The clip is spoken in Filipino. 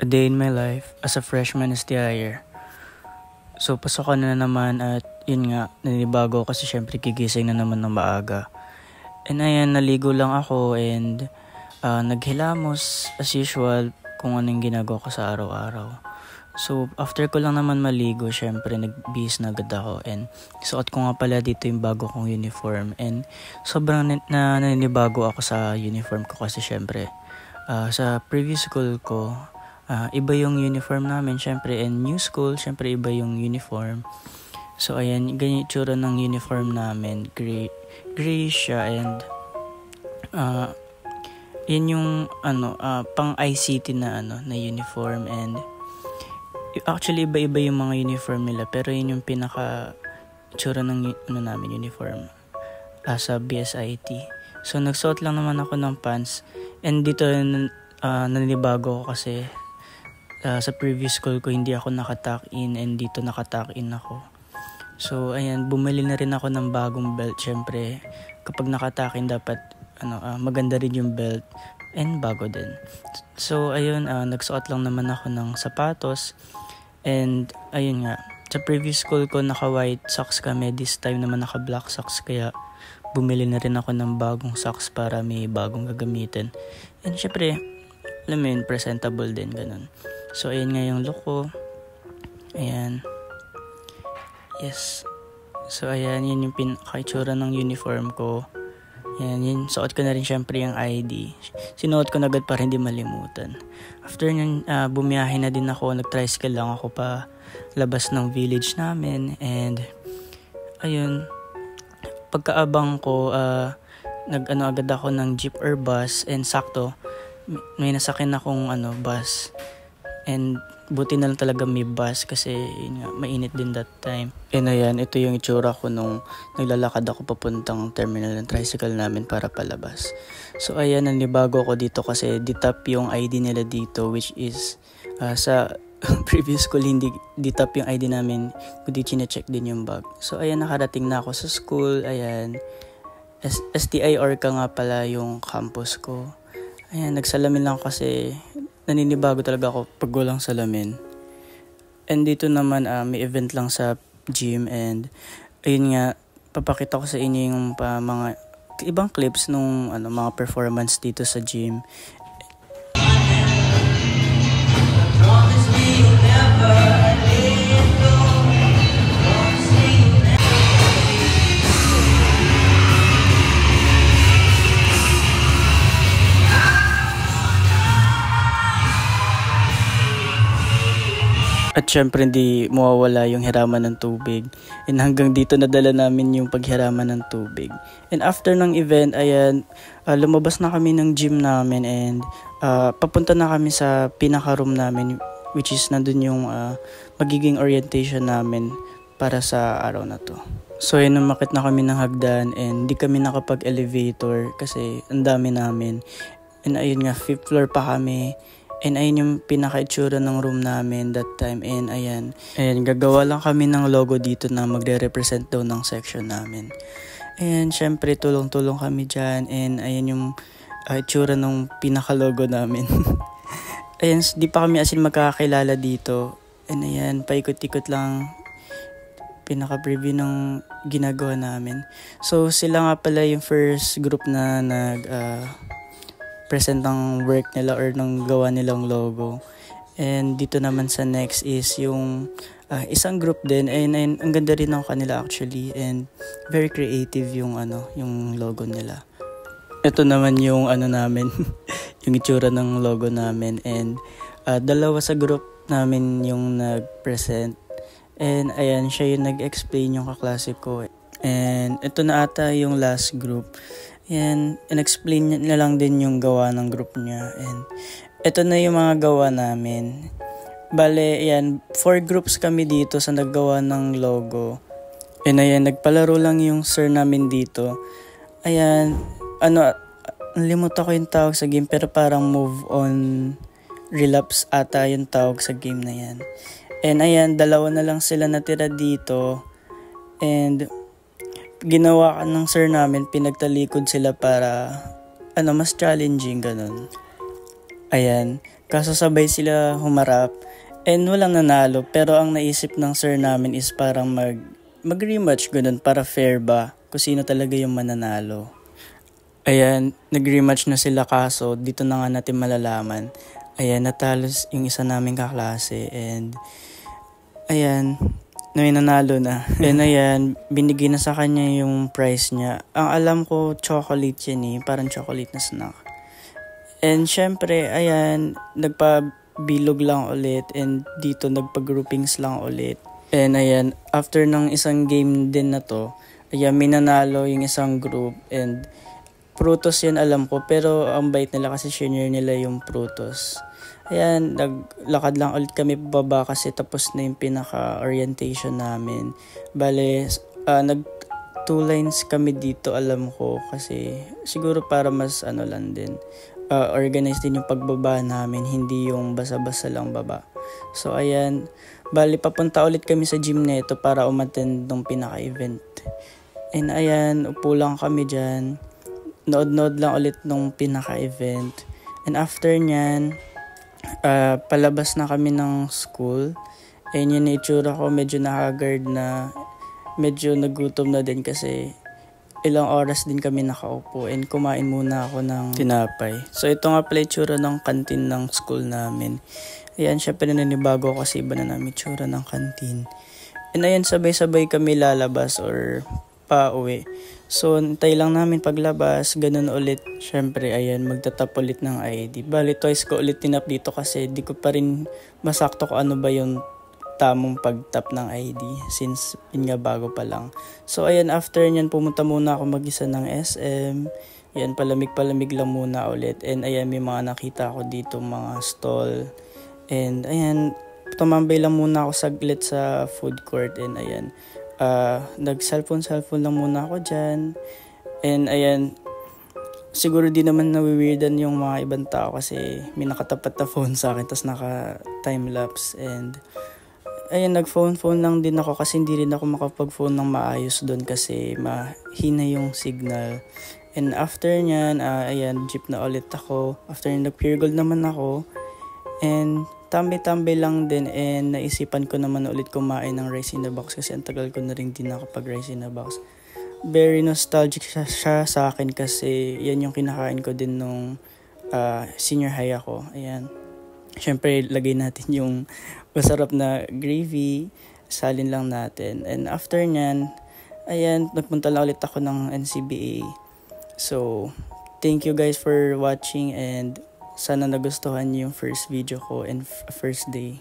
A day in my life as a freshman STIer. So pasok ko na naman at yun nga, nanibago kasi syempre gigising na naman ng maaga. And ayan, naligo lang ako and naghilamos as usual kung anong ginagawa ko sa araw-araw. So after ko lang naman maligo, syempre nagbihis na agad ako and suot ko nga pala dito yung bago kong uniform and sobrang naninibago ako sa uniform ko kasi syempre sa previous school ko, iba yung uniform namin, syempre, and new school, syempre iba yung uniform. So ayan, ganyan itsura ng uniform namin, gray siya and yun yung pang ICT na na uniform and actually iba-iba yung mga uniform nila pero yun yung pinaka itsura ng namin uniform sa BSIT. So nagsuot lang naman ako ng pants and dito naninibago ako kasi sa previous school ko hindi ako nakatuck in and dito nakatuck in ako. So ayan, bumili na rin ako ng bagong belt. Syempre kapag nakatuck in dapat maganda rin yung belt and bago din. So ayun, nagsuot lang naman ako ng sapatos and ayun nga, sa previous school ko naka white socks kami, this time naman naka black socks kaya bumili na rin ako ng bagong socks para may bagong gagamitin. And syempre, alam mo yun, presentable din, ganun. So, ayan nga yung look ko. Ayan. Yes. So, ayan, yun yung pinaka-itsura ng uniform ko. Ayan, yun. Suot ko na rin syempre yung ID. Sinuot ko na agad para hindi malimutan. After yun, bumiyahe na din ako. Nag-tricycle lang ako pa labas ng village namin. And, ayun, pagkaabang ko, agad ako ng jeep or bus and sakto may nasakyan akong bus and buti na lang talaga may bus kasi yun nga, mainit din that time. And ayan, ito yung itsura ko nung naglalakad ako papuntang terminal ng tricycle namin para palabas. So ayan, nanibago ako dito kasi ditap yung ID nila dito, which is sa previous school hindi ditap yung ID namin, kundi chine-check din yung bag. So ayan, nakarating na ako sa school. Ayan, STIR ka nga pala yung campus ko. Ayan, nagsalamin lang kasi naninibago talaga ako pag walang salamin. And dito naman may event lang sa gym and ayun nga, papakita ko sa inyo yung mga ibang clips nung mga performance dito sa gym. At syempre hindi mawawala yung hiraman ng tubig. And hanggang dito nadala namin yung paghiraman ng tubig. And after ng event, ayan, lumabas na kami ng gym namin and papunta na kami sa pinaka-room namin, which is nandun yung magiging orientation namin para sa araw na to. So ayun, umakit na kami ng hagdan and di kami nakapag-elevator kasi ang dami namin. And ayun nga, 5th floor pa kami. And ayun yung pinaka-itsura ng room namin that time. And ayan. And gagawa lang kami ng logo dito na magre-represent daw ng section namin. And syempre tulong-tulong kami dyan. And ayan yung itsura ng pinaka-logo namin. Ayan, di pa kami asin magkakakilala dito. And ayan, paikot-ikot lang pinaka-preview ng ginagawa namin. So sila nga pala yung first group na present ng work nila or ng gawa nilang logo. And dito naman sa next is yung isang group din and ang ganda rin ng kanila actually and very creative yung yung logo nila. Ito naman yung namin yung itsura ng logo namin and dalawa sa group namin yung nag-present and ayan, siya yung nag-explain yung kaklase ko. And ito na ata yung last group. And in-explain niya lang din yung gawa ng group niya. And ito na yung mga gawa namin. Bale, ayan, 4 groups kami dito sa naggawa ng logo. And ayan, nagpalaro lang yung sir namin dito. Ayan, nalimutan ko yung tawag sa game pero parang move on relapse ata yung tawag sa game na yan. And ayan, 2 na lang sila natira dito. And ginawa ng sir namin, pinagtalikod sila para mas challenging, ganun. Ayan, kaso sabay sila humarap and walang nanalo, pero ang naisip ng sir namin is parang mag-rematch ganun para fair ba kung sino talaga yung mananalo. Ayan, nag-rematch na sila kaso dito na nga natin malalaman. Ayan, natalo yung isa naming kaklase and ayan, may nanalo na. And ayan, binigay na sa kanya yung prize niya. Ang alam ko, chocolate yan eh, parang chocolate na snack. And syempre, ayan, nagpabilog lang ulit and dito nagpa-groupings lang ulit. And ayan, after ng isang game din na to, ayan, may nanalo yung isang group and Prutos yan alam ko, pero ang bait nila kasi senior nila yung Prutos. Ayan, naglakad lang ulit kami pababa kasi tapos na yung pinaka-orientation namin. Bale, nag 2 lines kami dito alam ko kasi siguro para mas ano lang din. Organized din yung pagbaba namin, hindi yung basa-basa lang baba. So ayan, bali papunta ulit kami sa gym neto para umattend ng pinaka-event. And ayan, upo lang kami dyan. Nood-nood lang ulit nung pinaka-event. And after nyan, palabas na kami ng school. And yun na itsura ko, medyo nakagard na, medyo nagutom na din kasi ilang oras din kami nakaupo and kumain muna ako ng tinapay. So ito nga pala itsura ng kantin ng school namin. Ayan, syempre naninibago kasi iba na namin itsura ng kantin. And ayan, sabay-sabay kami lalabas or pauwi. So antay lang namin paglabas, ganun ulit. Syempre ayan, magtatap ulit ng ID. Bali twice ko ulit tinap dito kasi di ko pa rin masakto kung ano ba yung tamang pag-tap ng ID since yun nga bago pa lang. So ayan, after nyan pumunta muna ako mag-isa ng SM. Ayan, palamig-palamig lang muna ulit. And ayan, may mga nakita ako dito mga stall. And ayan, tumambay lang muna ako saglit sa food court. And ayan, nag-cellphone lang muna ako dyan. And ayan, siguro di naman nawiwirdan yung mga ibang tao kasi may nakatapat na phone sa akin tapos naka-timelapse. And ayan, nag-phone lang din ako kasi hindi rin ako makapag-phone ng maayos doon kasi mahina yung signal. And after nyan, ayan, jeep na ulit ako. After nyan, nag-pure gold naman ako. And tambay-tambay lang din and naisipan ko naman ulit kumain ng rice in the box kasi ang tagal ko na rin din nakapag-rice in the box. Very nostalgic siya sa akin kasi yan yung kinakain ko din nung senior high ako. Ayan. Siyempre, lagay natin yung masarap na gravy, salin lang natin. And after nyan, ayan, nagpunta lang ulit ako ng NCBA. So, thank you guys for watching and sana nagustuhan niyo yung first video ko and first day.